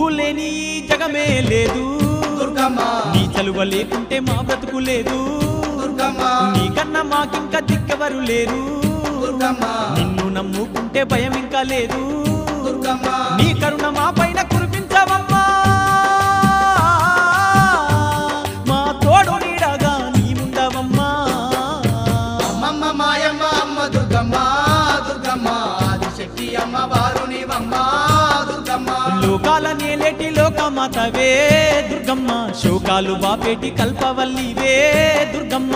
నువ్వు లేని ఈ జగమే లేదు దుర్గమ్మ నీ చలువ లేకుంటే మా బ్రతుకు లేదు దుర్గమ్మ నీకన్నా మాకింకా దిక్కెవరు లేరు దుర్గమ్మ నిన్ను నమ్ముకుంటే భయం ఇంకా లేదు దుర్గమ్మ నీ కరుణ మా పైన కురిపించవమ్మా మా తోడు నీడగా నీవుండవమ్మా అమ్మమ్మ మాయమ్మ అమ్మ దుర్గమ్మ దుర్గమ్మ ఆదిశక్తి అమ్మ వారునివమ్మ దుర్గమ్మ లోకాల నేలేటి లోకమాతవే దుర్గమ్మ శోకాలు బాపేటి కల్పవల్లివే దుర్గమ్మ